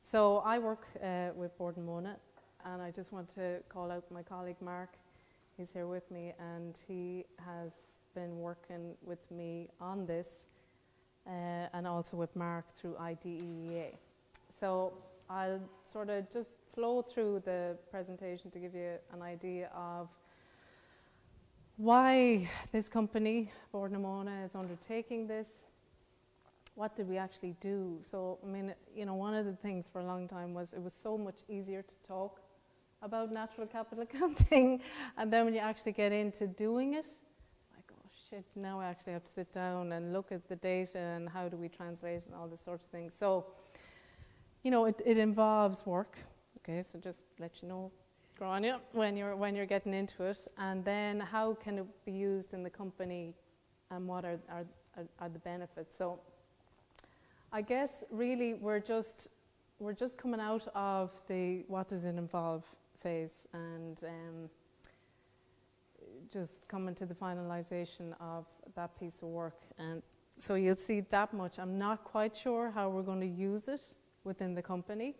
So I work with Board Mona, and I just want to call out my colleague Mark. He's here with me, and he has been working with me on this, and also with Mark through IDEA. So I'll sort of just flow through the presentation to give you an idea of why this company, Board Mona, is undertaking this. What did we actually do? So, I mean, you know, one of the things for a long time was it was so much easier to talk about natural capital accounting, and then when you actually get into doing it, it's like, oh shit, now I actually have to sit down and look at the data and how do we translate and all this sort of thing. So, you know, it involves work. Okay, so just let you know, Grania, when you're getting into it, and then how can it be used in the company, and what are the benefits? So, I guess really we're just coming out of the what does it involve phase, and just coming to the finalization of that piece of work. And so you'll see that much. I'm not quite sure how we're going to use it within the company.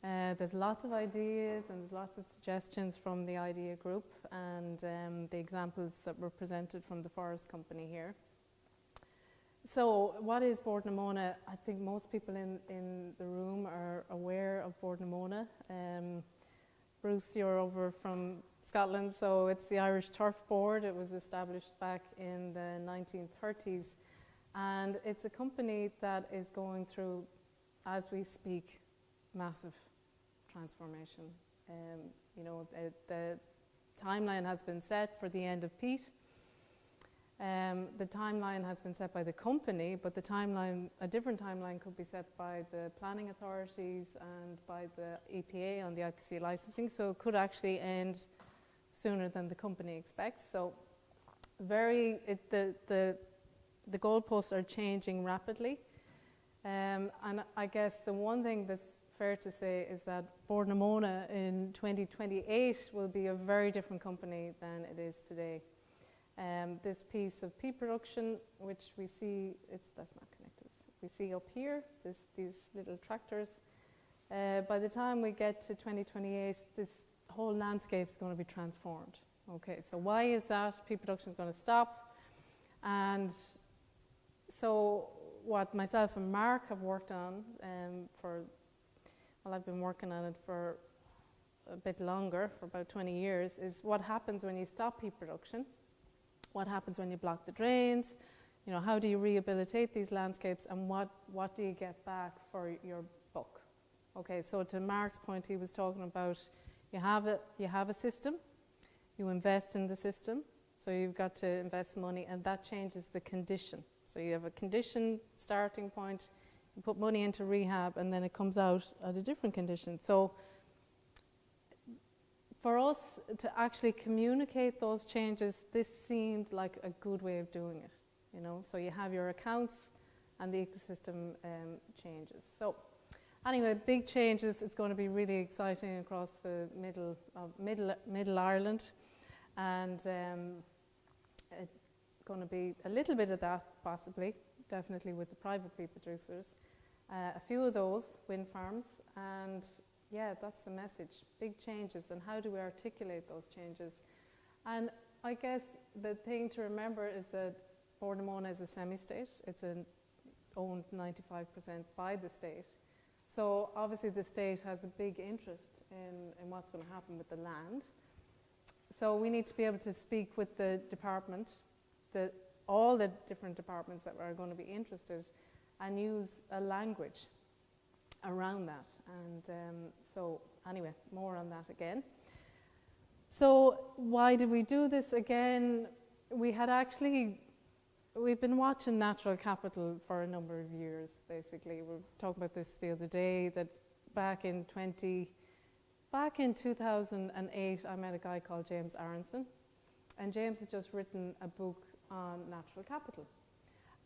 There's lots of ideas and there's lots of suggestions from the IDEA group, and the examples that were presented from the forest company here. So what is Board Mona? I think most people in the room are aware of Board Mona. Bruce, you're over from Scotland, so it's the Irish Turf Board. It was established back in the 1930s, and it's a company that is going through, as we speak, massive transformation. You know, the timeline has been set for the end of peat. The timeline has been set by the company, but the timeline, a different timeline could be set by the planning authorities and by the EPA on the IPC licensing, so it could actually end sooner than the company expects. So the goalposts are changing rapidly, and I guess the one thing that's fair to say is that Board Mona in 2028 will be a very different company than it is today. This piece of peat production, which we see, that's not connected. We see up here, these little tractors. By the time we get to 2028, this whole landscape is going to be transformed. Okay, so why is that? Peat production is going to stop. And so what myself and Mark have worked on I've been working on it for a bit longer, for about 20 years, is what happens when you stop peat production. What happens when you block the drains? You know, how do you rehabilitate these landscapes, and what do you get back for your buck? Okay, so to Mark's point, he was talking about you have a system, you invest in the system, so you've got to invest money, and that changes the condition. So you have a condition starting point, you put money into rehab, and then it comes out at a different condition. So for us to actually communicate those changes, this seemed like a good way of doing it, you know. So you have your accounts and the ecosystem changes. So anyway, big changes. It's going to be really exciting across the middle Ireland, and it's going to be a little bit of that possibly, definitely with the private peat producers. A few of those wind farms, and yeah, that's the message. Big changes, and how do we articulate those changes? And I guess the thing to remember is that Board Mona is a semi-state. It's owned 95% by the state. So obviously the state has a big interest in what's going to happen with the land. So we need to be able to speak with the department, all the different departments that are going to be interested, and use a language around that. And so anyway, more on that again. So why did we do this again? We've been watching natural capital for a number of years, basically. We were talking about this the other day, that back in 2008, I met a guy called James Aronson, and James had just written a book on natural capital.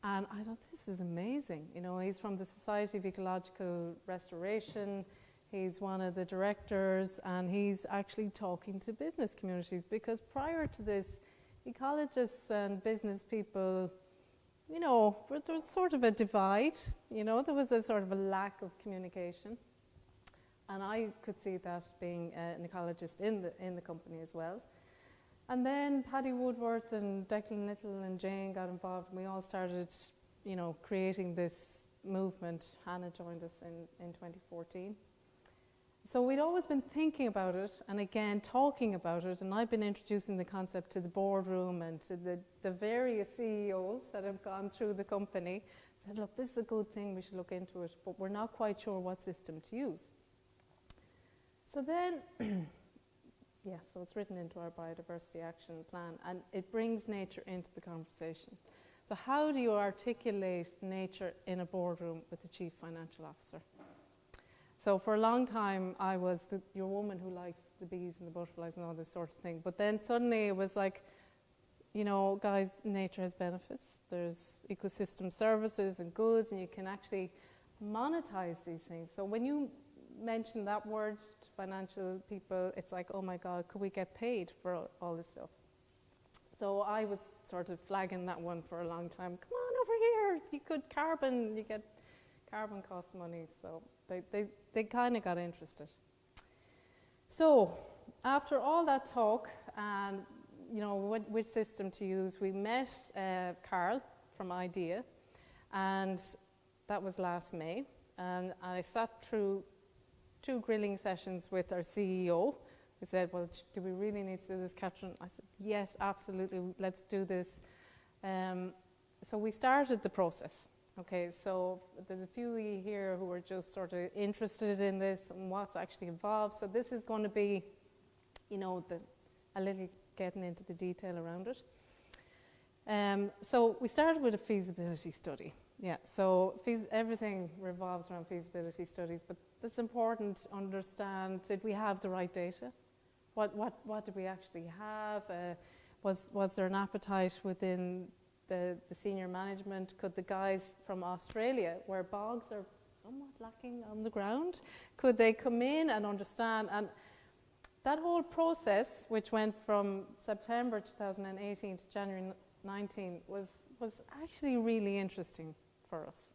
And I thought, this is amazing. You know, he's from the Society of Ecological Restoration. He's one of the directors, and he's actually talking to business communities, because prior to this, ecologists and business people, you know, there was sort of a divide. You know, there was a sort of a lack of communication. And I could see that being an ecologist in the company as well. And then Paddy Woodworth and Declan Little and Jane got involved, and we all started, creating this movement. Hannah joined us in 2014. So we'd always been thinking about it, and again, talking about it, and I've been introducing the concept to the boardroom and to the various CEOs that have gone through the company. Said, look, this is a good thing, we should look into it, but we're not quite sure what system to use. So then, so it's written into our biodiversity action plan, and it brings nature into the conversation. So how do you articulate nature in a boardroom with the chief financial officer? So for a long time, I was your woman who likes the bees and the butterflies and all this sort of thing. But then suddenly it was like, guys, nature has benefits. There's ecosystem services and goods, and you can actually monetize these things. So when you mention that word to financial people, it's like, oh my God, could we get paid for all this stuff? So I was sort of flagging that one for a long time. Come on over here, you get carbon costs money. So they kind of got interested. So after all that talk and which system to use, we met Carl from IDEA, and that was last May. And I sat through 2 grilling sessions with our CEO. We said, well, do we really need to do this, Catherine? I said, yes, absolutely, let's do this. So we started the process. Okay, so there's a few here who are just sort of interested in this and what's actually involved. So this is going to be, a little getting into the detail around it. So we started with a feasibility study. Yeah, so everything revolves around feasibility studies, but it's important to understand, did we have the right data? What did we actually have? Was there an appetite within the senior management? Could the guys from Australia, where bogs are somewhat lacking on the ground, could they come in and understand? And that whole process, which went from September 2018 to January 19, was actually really interesting for us.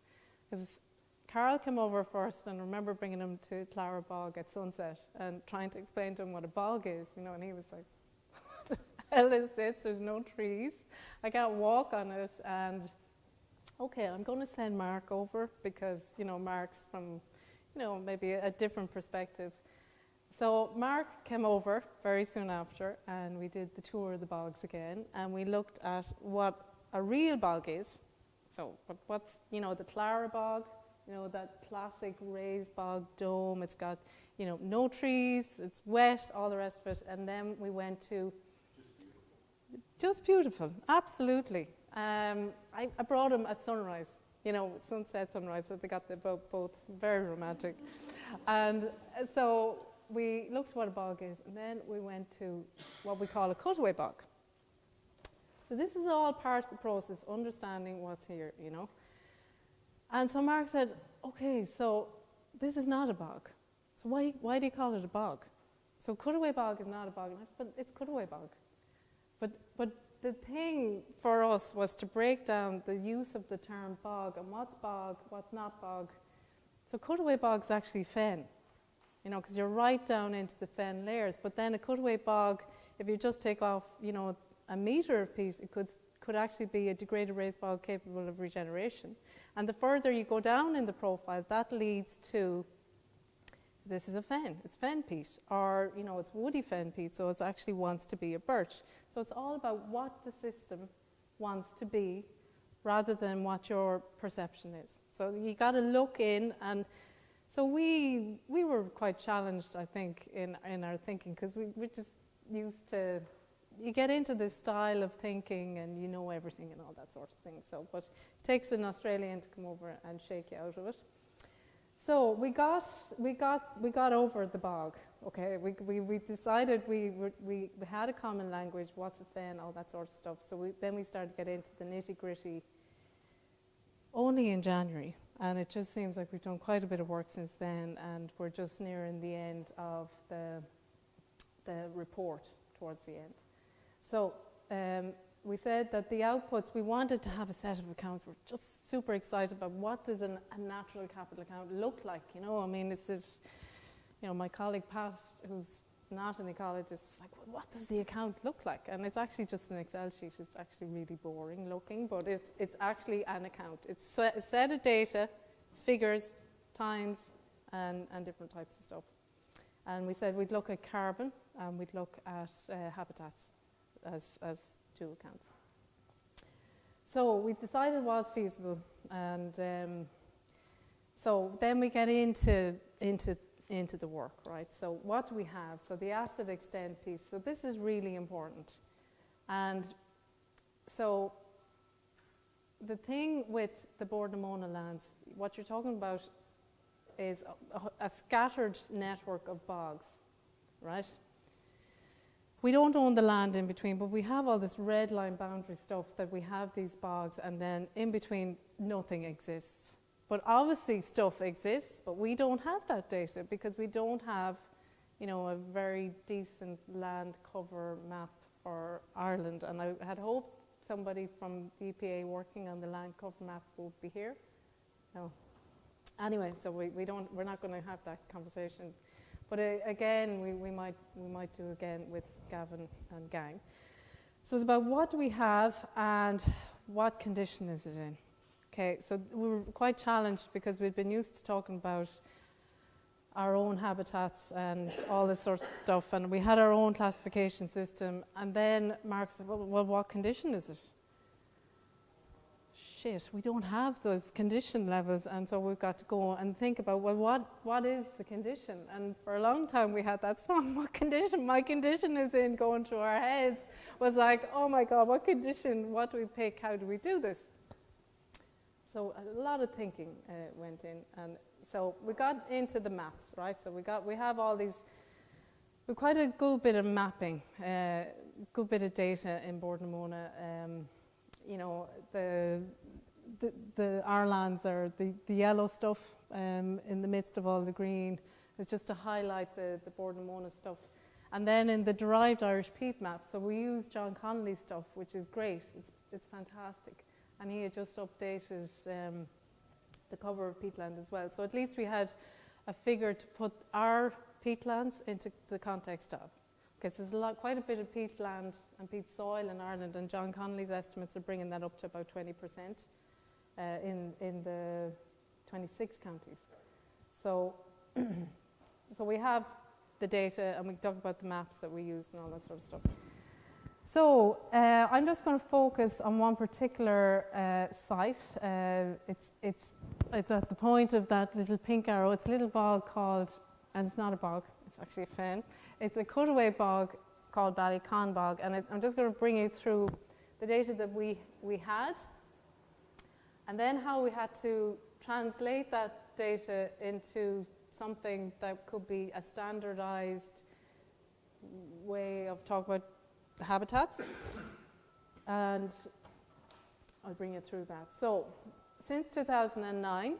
Because Carl came over first, and I remember bringing him to Clara Bog at sunset and trying to explain to him what a bog is, and he was like, what the hell is this? There's no trees. I can't walk on it. And okay, I'm going to send Mark over because, Mark's from, maybe a different perspective. So Mark came over very soon after, and we did the tour of the bogs again, and we looked at what a real bog is. So what's, the Clara Bog, that classic raised bog dome. It's got, no trees, it's wet, all the rest of it. And then we went to just beautiful, absolutely. I brought him at sunrise, sunset, sunrise, so they got both very romantic. And so we looked at what a bog is, and then we went to what we call a cutaway bog. So this is all part of the process, understanding what's here, And so Mark said, okay, so this is not a bog. So why do you call it a bog? So cutaway bog is not a bog. And I said, but it's cutaway bog. But the thing for us was to break down the use of the term bog and what's bog, what's not bog. So cutaway bog's actually fen, because you're right down into the fen layers. But then a cutaway bog, if you just take off, a metre of peat, it could actually be a degraded raised bog capable of regeneration. And the further you go down in the profile, that leads to, this is a fen, it's fen peat, or it's woody fen peat, so it actually wants to be a birch. So it's all about what the system wants to be rather than what your perception is. So you got to look in, and so we were quite challenged, I think, in our thinking, because we're just used to, you get into this style of thinking and you know everything and all that sort of thing. So, but it takes an Australian to come over and shake you out of it. So we got over the bog. Okay, we decided we had a common language. What's a fen, all that sort of stuff. So then we started to get into the nitty gritty. Only in January, and it just seems like we've done quite a bit of work since then, and we're just nearing the end of the report, towards the end. So we said that the outputs, we wanted to have a set of accounts. We're just super excited about what does a natural capital account look like, I mean, is it, you know, my colleague Pat, who's not an ecologist, was like, well, what does the account look like? And it's actually just an Excel sheet. It's actually really boring looking, but it's actually an account. It's a set of data, it's figures, times, and different types of stuff. And we said we'd look at carbon and we'd look at habitats as two accounts. So we decided it was feasible, and so then we get into the work, right? So what do we have? So the asset extend piece. So this is really important. And so the thing with the Bordemona lands, what you're talking about is a scattered network of bogs, right? We don't own the land in between, but we have all this red line boundary stuff that we have these bogs, and then in between nothing exists. But obviously stuff exists, but we don't have that data because we don't have, you know, a very decent land cover map for Ireland. And I had hoped somebody from the EPA working on the land cover map would be here. No. Anyway, so we're not going to have that conversation. But again, we might do again with Gavin and gang. So it's about what do we have and what condition is it in. Okay, so we were quite challenged because we'd been used to talking about our own habitats and all this sort of stuff, and we had our own classification system. And then Mark said, well, what condition is it? Shit, we don't have those condition levels, and so we've got to go and think about, well, what is the condition? And for a long time we had that song, what condition my condition is in, going through our heads, was like, oh my God, what condition, what do we pick, how do we do this? So a lot of thinking went in, and so we got into the maps, right? So we have all these, we've quite a good bit of mapping, good bit of data in Bordemona. You know, our lands are the yellow stuff in the midst of all the green. It's just to highlight the Bordemona stuff. And then in the derived Irish peat map, so we use John Connolly's stuff, which is great. It's fantastic. And he had just updated the cover of peatland as well. So at least we had a figure to put our peatlands into the context of. Okay, so there's quite a bit of peatland and peat soil in Ireland, and John Connolly's estimates are bringing that up to about 20% in the 26 counties. So, so we have the data, and we talk about the maps that we use and all that sort of stuff. So I'm just going to focus on one particular site. It's at the point of that little pink arrow. It's a little bog called, and it's not a bog, it's actually a fen. It's a cutaway bog called Bali Con bog, and I'm just going to bring you through the data that we had, and then how we had to translate that data into something that could be a standardized way of talking about the habitats, and I'll bring you through that. So since 2009,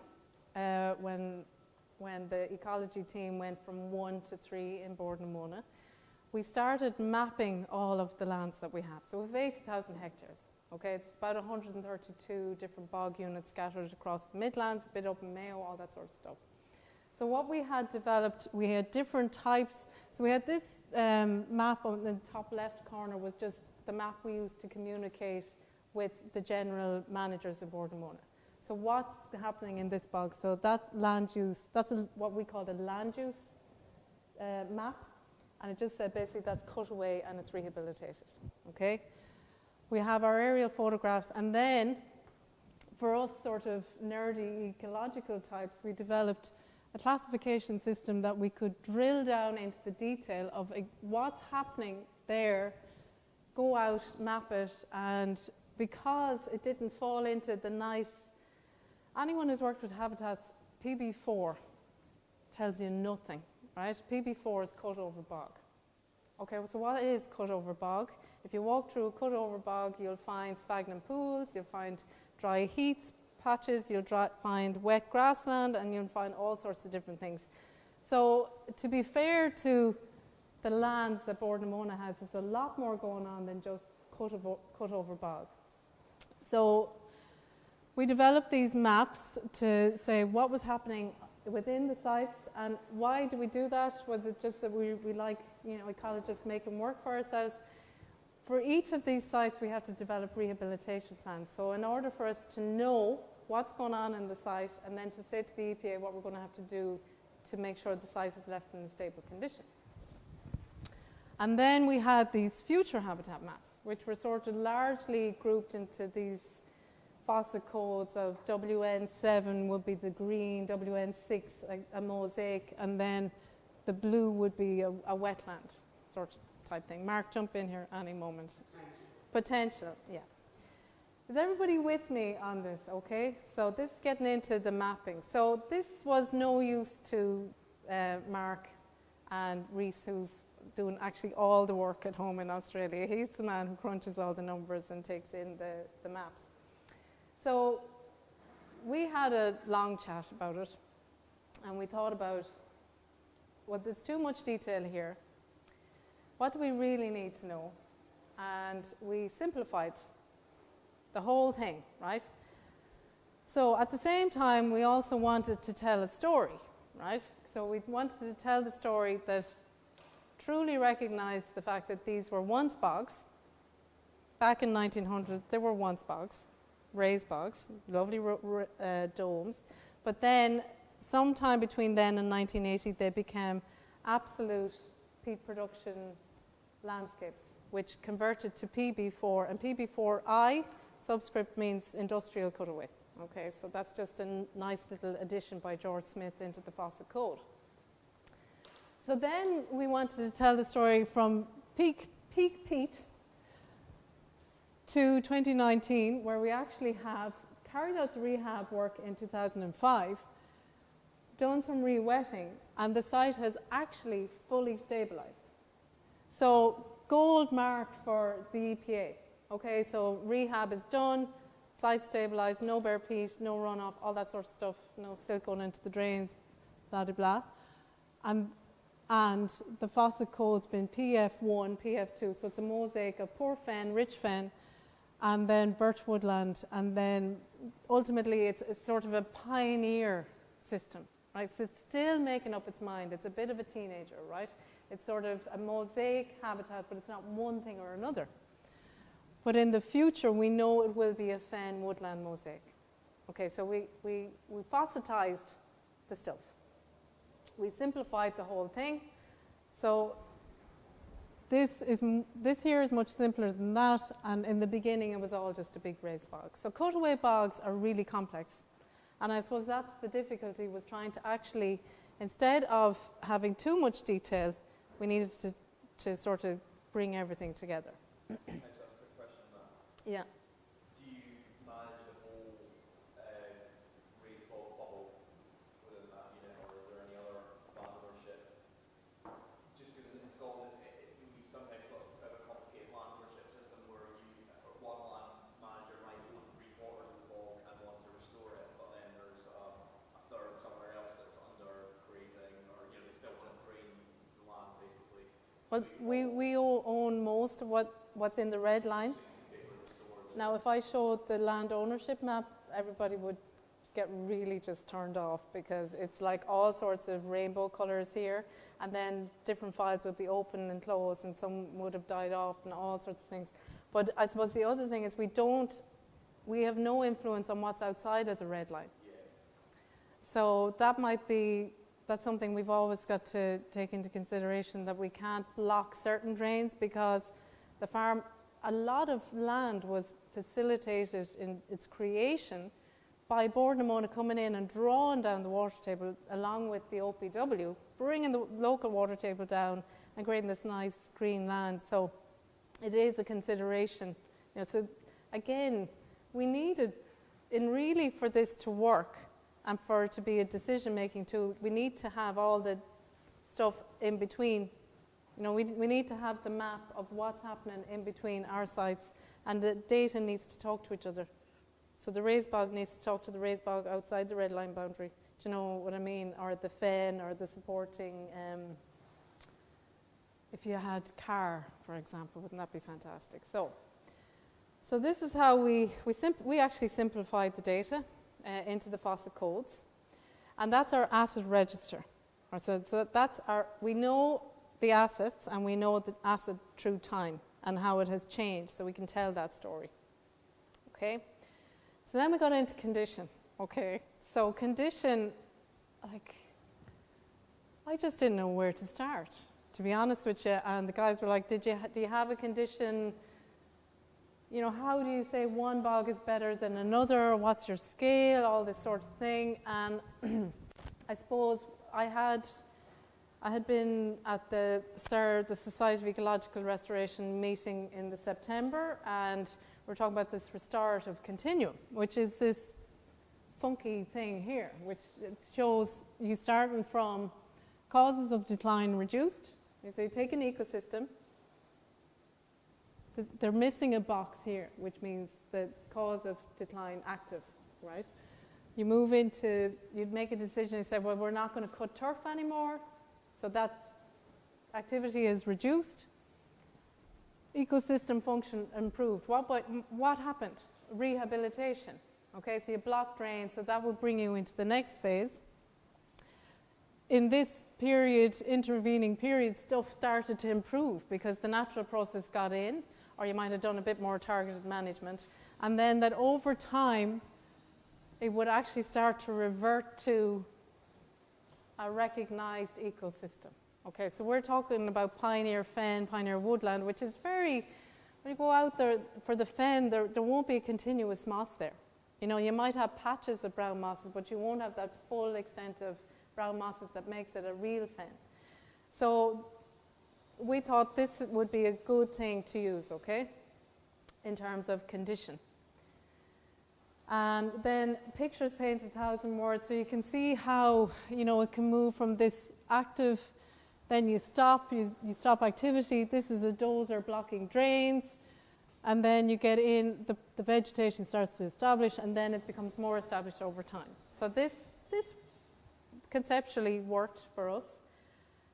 when the ecology team went from 1 to 3 in Bordemona, we started mapping all of the lands that we have. So we have 80,000 hectares. Okay, it's about 132 different bog units scattered across the Midlands, a bit up in Mayo, all that sort of stuff. So what we had developed, we had different types. So we had this map on the top left corner was just the map we used to communicate with the general managers of Bordemona. So what's happening in this bog? So that land use, that's what we call a land use map. And it just said basically that's cut away and it's rehabilitated, okay? We have our aerial photographs, and then for us sort of nerdy ecological types, we developed a classification system that we could drill down into the detail of what's happening there, go out, map it, and because it didn't fall into the nice, anyone who's worked with habitats, PB4 tells you nothing, right? PB4 is cut over bog. Okay, so what is cut over bog? If you walk through a cut over bog, you'll find sphagnum pools, you'll find dry heath patches, you'll find wet grassland, and you'll find all sorts of different things. So to be fair to the lands that Bordemona has, there's a lot more going on than just cut over bog. So we developed these maps to say what was happening within the sites. And why do we do that? Was it just that we like, ecologists make them work for ourselves? For each of these sites, we have to develop rehabilitation plans. So in order for us to know what's going on in the site and then to say to the EPA what we're going to have to do to make sure the site is left in a stable condition. And then we had these future habitat maps, which were sort of largely grouped into these fossil codes of WN7 would be the green, WN6 a mosaic, and then the blue would be a wetland sort of type thing. Mark, jump in here any moment. Potential, yeah. Is everybody with me on this, okay? So this is getting into the mapping. So this was no use to Mark and Reese, who's doing actually all the work at home in Australia. He's the man who crunches all the numbers and takes in the maps. So we had a long chat about it, and we thought about, well, there's too much detail here. What do we really need to know? And we simplified the whole thing, right? So at the same time, we also wanted to tell a story, right? So we wanted to tell the story that truly recognized the fact that these were once bogs. Back in 1900, there were once bogs, raised bogs, lovely domes. But then, sometime between then and 1980, they became absolute peat production landscapes, which converted to PB4. And PB4I subscript means industrial cutaway. Okay, so that's just a nice little addition by George Smith into the fossil code. So then we wanted to tell the story from peak peat to 2019, where we actually have carried out the rehab work in 2005, done some re-wetting, and the site has actually fully stabilized. So gold mark for the EPA. Okay, so rehab is done, site stabilized, no bare peat, no runoff, all that sort of stuff, no silt going into the drains, blah, blah, blah. And the fossil code's been PF1, PF2, so it's a mosaic of poor fen, rich fen, and then birch woodland, and then ultimately it's sort of a pioneer system, right? So it's still making up its mind. It's a bit of a teenager, right? It's sort of a mosaic habitat, but it's not one thing or another. But in the future, we know it will be a fen woodland mosaic. Okay, so we fossilized the stuff. We simplified the whole thing. So this here is much simpler than that, and in the beginning it was all just a big raised bog. So cutaway bogs are really complex, and I suppose that's the difficulty, was trying to actually, instead of having too much detail, we needed to sort of bring everything together. Can I just ask a quick question on that? Yeah. Do you manage the whole raised bog bubble within that unit, or is there any other land ownership? Just because in Scotland, we sometimes got a bit of a complicated land ownership system where one land manager might own 3/4 of the bog and want to restore it, but then there's a third somewhere else that's under grazing, or they still want to drain the land basically. Well, we own most of what's in the red line. Now, if I showed the land ownership map, everybody would get really just turned off, because it's like all sorts of rainbow colours here, and then different files would be open and closed, and some would have died off, and all sorts of things. But I suppose the other thing is we have no influence on what's outside of the red line. Yeah. So that's something we've always got to take into consideration, that we can't block certain drains, because the farm, a lot of land was facilitated in its creation by Bord na Móna coming in and drawing down the water table along with the OPW, bringing the local water table down and creating this nice green land. So it is a consideration. So again, we needed, really for this to work, and for it to be a decision-making tool, we need to have all the stuff in between. We need to have the map of what's happening in between our sites, and the data needs to talk to each other. So the raised bog needs to talk to the raised bog outside the red line boundary. Do you know what I mean? Or the fen, or the supporting. If you had car, for example, wouldn't that be fantastic? So this is how we actually simplified the data into the fossil codes. And that's our asset register. So that's we know the assets and we know the asset through time and how it has changed, so we can tell that story. Okay? So then we got into condition. Okay? So condition, like, I just didn't know where to start, to be honest with you. And the guys were like, do you have a condition? You know, how do you say one bog is better than another? What's your scale? All this sort of thing. And I suppose I had been at the SER, the Society of Ecological Restoration meeting in the September, and we're talking about this restorative continuum, which is this funky thing here, which it shows you starting from causes of decline reduced. So you take an ecosystem, they're missing a box here, which means the cause of decline active, right? You move into, you'd make a decision and say, well, we're not going to cut turf anymore, so that activity is reduced. Ecosystem function improved. What happened? Rehabilitation. Okay, so you block drains, so that will bring you into the next phase. In this period, intervening period, stuff started to improve because the natural process got in, or you might have done a bit more targeted management, and then that over time it would actually start to revert to a recognized ecosystem. Okay, so we're talking about pioneer fen, pioneer woodland, which is very, when you go out there for the fen, there won't be a continuous moss there. You know, you might have patches of brown mosses, but you won't have that full extent of brown mosses that makes it a real fen. So we thought this would be a good thing to use, okay, in terms of condition. And then pictures paint 1,000 words, so you can see how, you know, it can move from this active, then you stop activity. This is a dozer blocking drains, and then you get in, the vegetation starts to establish, and then it becomes more established over time. So this conceptually worked for us.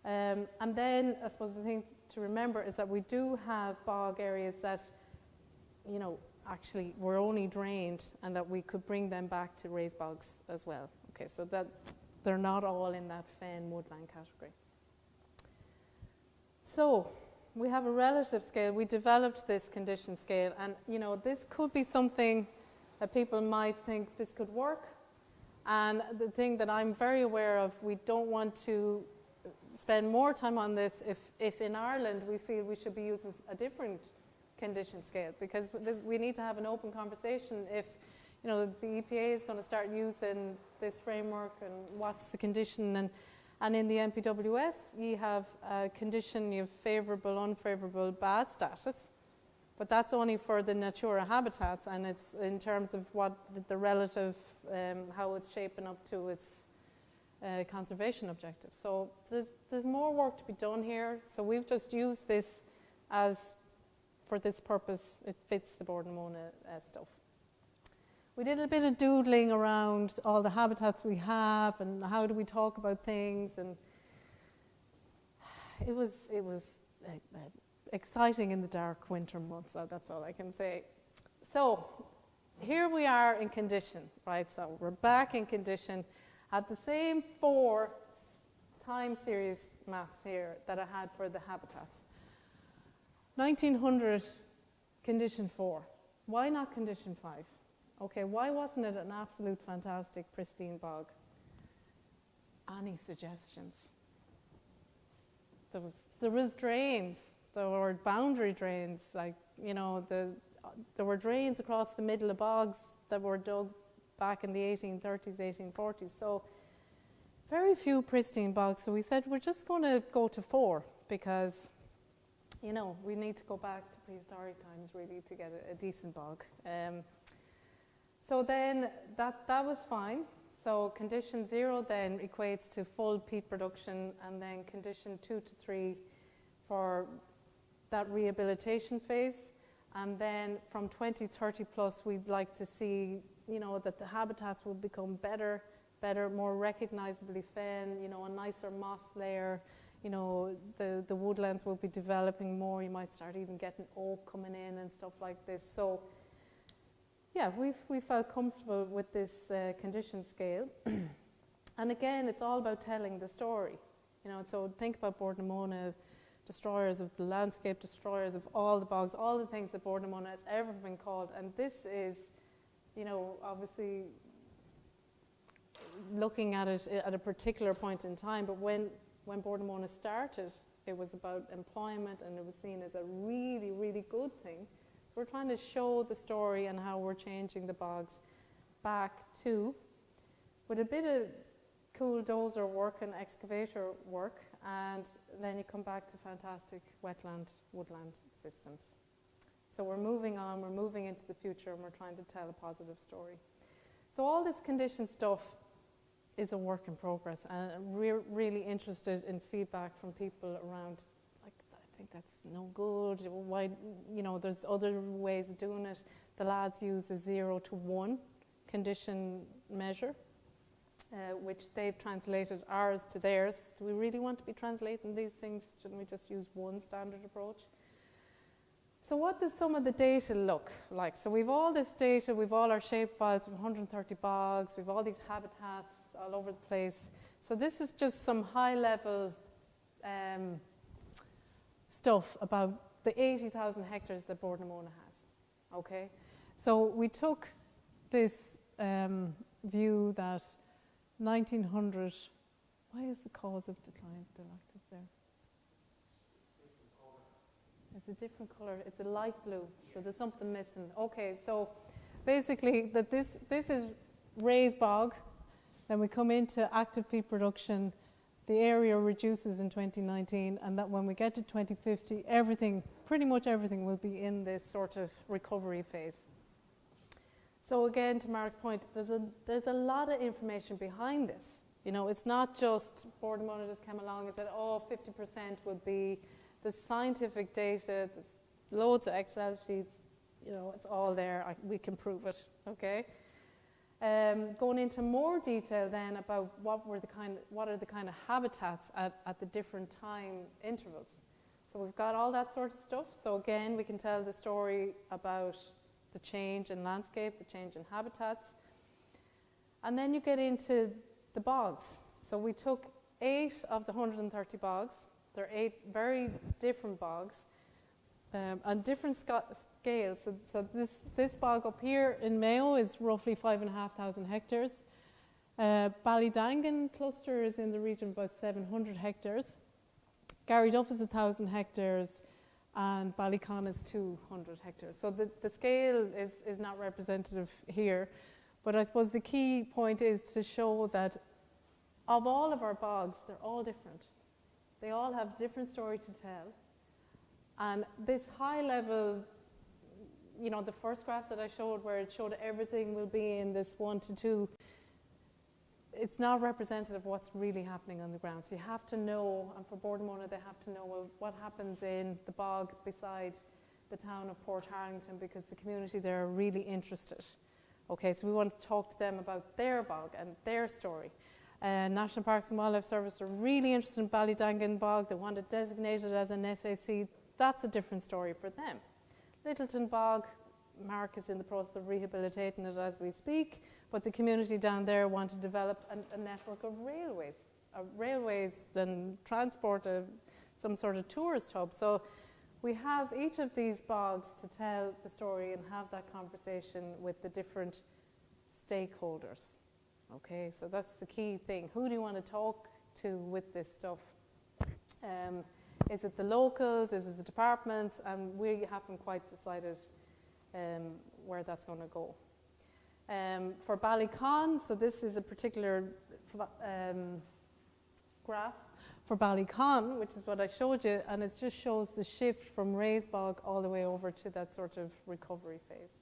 And then I suppose the thing to remember is that we do have bog areas that, you know, actually were only drained, and that we could bring them back to raised bogs as well. Okay, so that they're not all in that fen woodland category. So we have a relative scale. We developed this condition scale, and you know, this could be something that people might think this could work. And the thing that I'm very aware of, we don't want to spend more time on this if in Ireland we feel we should be using a different condition scale, because we need to have an open conversation if, you know, the EPA is going to start using this framework, and what's the condition, and in the MPWS you have a condition, you have favourable, unfavourable, bad status, but that's only for the Natura habitats, and it's in terms of what the relative, how it's shaping up to its conservation objectives. So there's more work to be done here, so we've just used this as, for this purpose, it fits the Board and Mona stuff. We did a bit of doodling around all the habitats we have and how do we talk about things, and it was exciting in the dark winter months, so that's all I can say. So here we are in condition, right? So we're back in condition at the same 4 time series maps here that I had for the habitats. 1900, condition 4. Why not condition 5? Okay, why wasn't it an absolute fantastic pristine bog? Any suggestions? There was drains. There were boundary drains, like, you know, there were drains across the middle of bogs that were dug back in the 1830s, 1840s. So very few pristine bogs. So we said we're just going to go to 4 because, you know, we need to go back to prehistoric times really to get a decent bog. So then that was fine. So condition 0 then equates to full peat production, and then condition 2 to 3 for that rehabilitation phase. And then from 2030 plus, we'd like to see, you know, that the habitats will become better, more recognizably fen, you know, a nicer moss layer. You know, the woodlands will be developing more. You might start even getting oak coming in and stuff like this. So yeah, we felt comfortable with this condition scale. And again, it's all about telling the story. You know, so think about Bordnamona, destroyers of the landscape, destroyers of all the bogs, all the things that Bordnamona has ever been called. And this is, you know, obviously looking at it at a particular point in time, but when Bordnamona started, it was about employment and it was seen as a really, really good thing. So we're trying to show the story and how we're changing the bogs back to, with a bit of cool dozer work and excavator work, and then you come back to fantastic wetland, woodland systems. So we're moving on, we're moving into the future, and we're trying to tell a positive story. So all this condition stuff is a work in progress, and we're really interested in feedback from people around, like, I think that's no good, why, you know, there's other ways of doing it. The lads use a 0 to 1 condition measure, which they've translated ours to theirs. Do we really want to be translating these things? Shouldn't we just use one standard approach? So what does some of the data look like? So we've all this data, we've all our shape files, we've 130 bogs, we've all these habitats all over the place. So this is just some high level stuff about the 80,000 hectares that Bordnamona has, okay? So we took this view that 1900, why is the cause of decline still active there? It's a different colour, it's a light blue, so there's something missing. Okay, so basically that this is raised bog, then we come into active peat production, the area reduces in 2019, and that when we get to 2050, everything, pretty much everything will be in this sort of recovery phase. So again, to Mark's point, there's a lot of information behind this. You know, it's not just Bordnamona just came along and said, oh, 50% would be the scientific data, there's loads of Excel sheets, you know, it's all there, we can prove it, okay? Going into more detail then about what are the kind of habitats at the different time intervals. So we've got all that sort of stuff. So again, we can tell the story about the change in landscape, the change in habitats. And then you get into the bogs. So we took 8 of the 130 bogs. They're 8 very different bogs on different scales. So this bog up here in Mayo is roughly 5,500 hectares. Ballydangan cluster is in the region of about 700 hectares. Garryduff is 1,000 hectares. And Bali Con is 200 hectares. So the scale is not representative here. But I suppose the key point is to show that of all of our bogs, they're all different. They all have different story to tell. And this high level, you know, the first graph that I showed where it showed everything will be in this 1 to 2, it's not representative of what's really happening on the ground. So you have to know, and for Bordnamona they have to know, well, what happens in the bog beside the town of Port Harlington, because the community there are really interested. Okay, so we want to talk to them about their bog and their story. National Parks and Wildlife Service are really interested in Ballydangan Bog. They want it designated as an SAC. That's a different story for them. Littleton Bog, Mark is in the process of rehabilitating it as we speak, but the community down there want to develop a network of railways, then transport, some sort of tourist hub. So we have each of these bogs to tell the story and have that conversation with the different stakeholders. Okay, so that's the key thing. Who do you want to talk to with this stuff? Is it the locals? Is it the departments? And we haven't quite decided where that's going to go. For Bali Con, so this is a particular graph for Bali Con, which is what I showed you, and it just shows the shift from raised bog all the way over to that sort of recovery phase.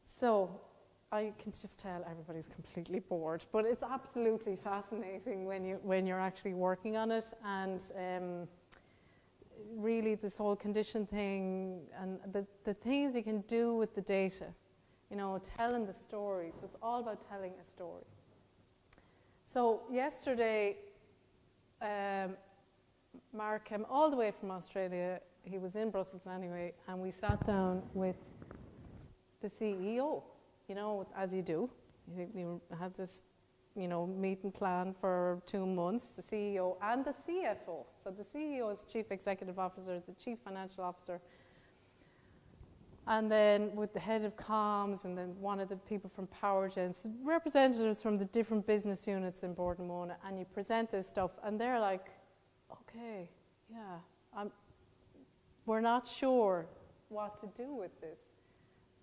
So I can just tell everybody's completely bored, but it's absolutely fascinating when you're actually working on it, and really this whole condition thing and the things you can do with the data, you know, telling the story. So it's all about telling a story. So yesterday, Mark came all the way from Australia. He was in Brussels anyway, and we sat down with the CEO. You know, as you do, you have this meet and plan for 2 months, the CEO and the CFO. So the CEO is Chief Executive Officer, the Chief Financial Officer, and then with the head of comms, and then one of the people from PowerGen, so representatives from the different business units in Bord na Móna, and you present this stuff, and they're like, okay, yeah, we're not sure what to do with this.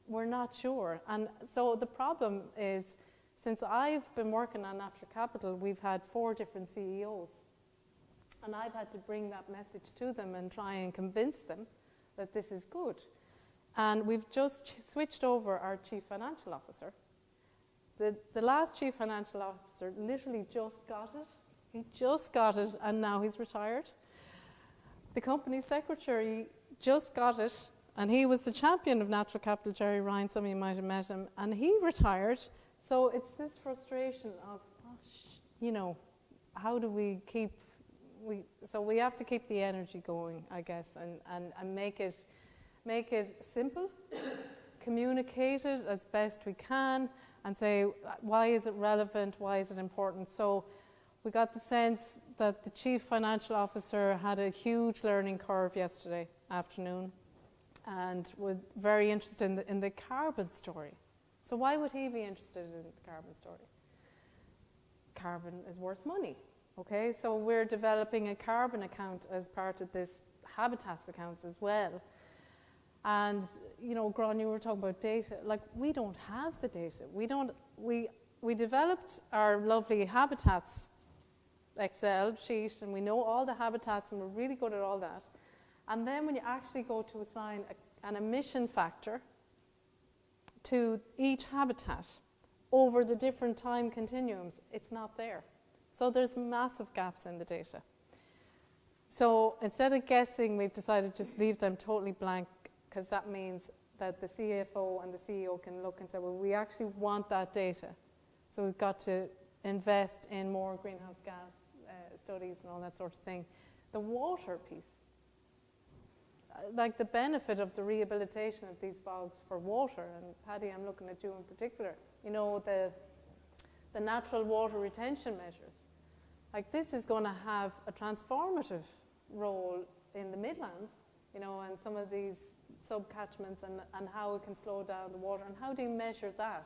We're not sure. And so the problem is, since I've been working on natural capital, we've had 4 different CEOs. And I've had to bring that message to them and try and convince them that this is good. And we've just switched over our Chief Financial Officer. The last Chief Financial Officer literally just got it. He just got it, and now he's retired. The company secretary just got it, and he was the champion of natural capital, Jerry Ryan. Some of you might have met him, and he retired. So it's this frustration of, how do we keep, so we have to keep the energy going, I guess, and make it simple, communicate it as best we can, and say, why is it relevant, why is it important? So we got the sense that the Chief Financial Officer had a huge learning curve yesterday afternoon and was very interested in the carbon story. So why would he be interested in the carbon story? Carbon is worth money, okay? So we're developing a carbon account as part of this habitats accounts as well. And, Gron, you were talking about data. Like, we don't have the data. We developed our lovely habitats Excel sheet, and we know all the habitats, and we're really good at all that. And then when you actually go to assign an emission factor to each habitat over the different time continuums, it's not there. So there's massive gaps in the data. So instead of guessing, we've decided to just leave them totally blank, because that means that the CFO and the CEO can look and say, well, we actually want that data. So we've got to invest in more greenhouse gas studies and all that sort of thing. The water piece, like the benefit of the rehabilitation of these bogs for water, and Paddy, I'm looking at you in particular, the natural water retention measures. Like, this is going to have a transformative role in the Midlands, and some of these subcatchments, and how it can slow down the water, and how do you measure that?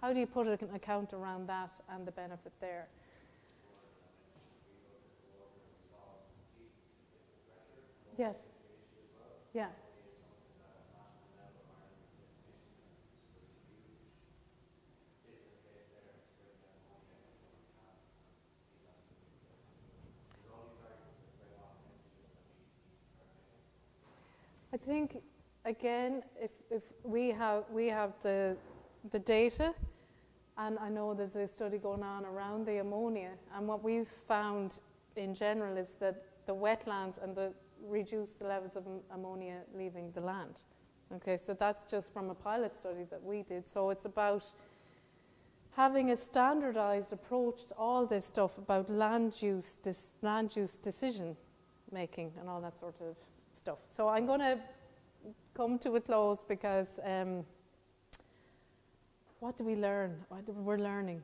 How do you put an account around that and the benefit there? Yes. Yeah. I think, again, if we have the data, and I know there's a study going on around the ammonia, and what we've found in general is that the wetlands and reduce the levels of ammonia leaving the land. Okay, so that's just from a pilot study that we did. So it's about having a standardized approach to all this stuff about land use decision making and all that sort of stuff. So I'm going to come to a close, because what do we learn? We're learning.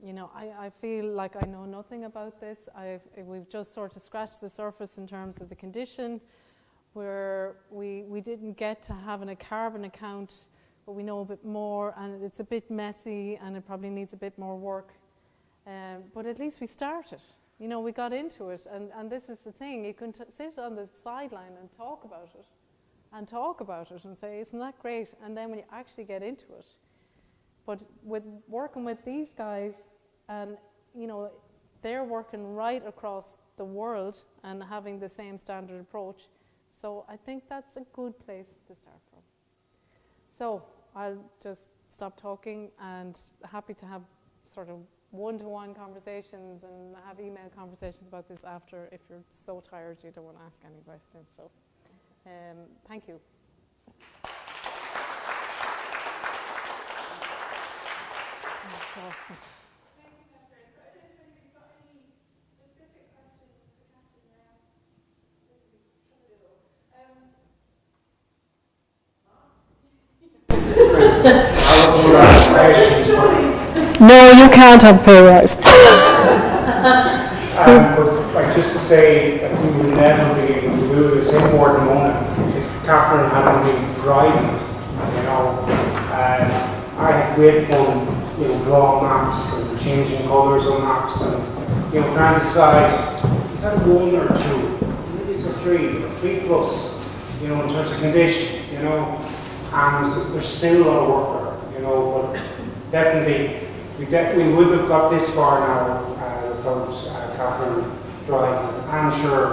I feel like I know nothing about this. We've just sort of scratched the surface in terms of the condition, where we didn't get to having a carbon account, but we know a bit more, and it's a bit messy, and it probably needs a bit more work. But at least we started. We got into it, and this is the thing. You can sit on the sideline and talk about it, and say, isn't that great? And then when you actually get into it, but with working with these guys, and they're working right across the world and having the same standard approach. So I think that's a good place to start from. So I'll just stop talking, and happy to have sort of one-to-one conversations and have email conversations about this after, if you're so tired you don't want to ask any questions. So thank you. I'm exhausted. Thank you, Catherine. So I don't know if you've got any specific questions for Catherine now. I think we've covered it all. No, you can't have pay rise. But like just to say that we would never be able to do this import Mona if Catherine hadn't been driving it, you know. I had great fun, you know, drawing maps and changing colours on maps and, you know, trying to decide, is that a 1 or 2? Maybe it's a 3 plus, you know, in terms of condition, you know. And there's still a lot of work there, you know, but definitely we would have got this far now without Catherine driving it. I'm sure,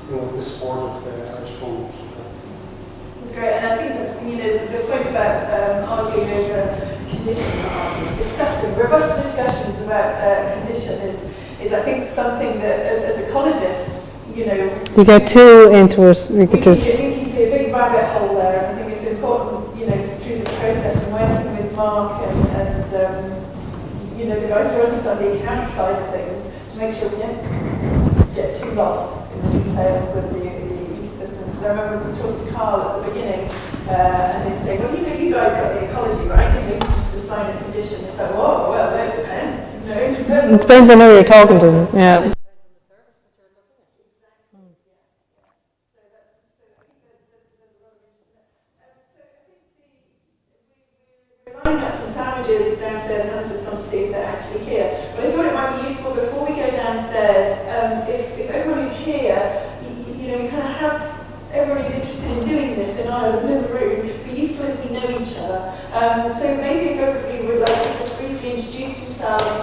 you know, with the support of the Irish Fund. That's great, and I think that's, you know, the point about arguing over condition, discussing, robust discussions about condition is I think something that as ecologists, you know, You get too into it, we could just... You can see a big rabbit hole there, and I think it's important, you know, through the process and working with Mark and you know, the guys who understand the account side of things, to make sure we don't get too lost in the details of the ecosystem. So I remember we talked to Carl at the beginning, and they'd say, well, you know, you guys got the ecology, right? You know, you can just assign a condition. It's like, oh, well, it depends. You know, It depends on who you're talking to, yeah. We're lining up some sandwiches downstairs, and I was just come to see if they're actually here. But I thought it might be useful before we go downstairs, if everyone who's here, you know, we kind of have, everybody's interested in doing this in Ireland in the room, it'd be useful if we know each other. So maybe if everybody would like to just briefly introduce themselves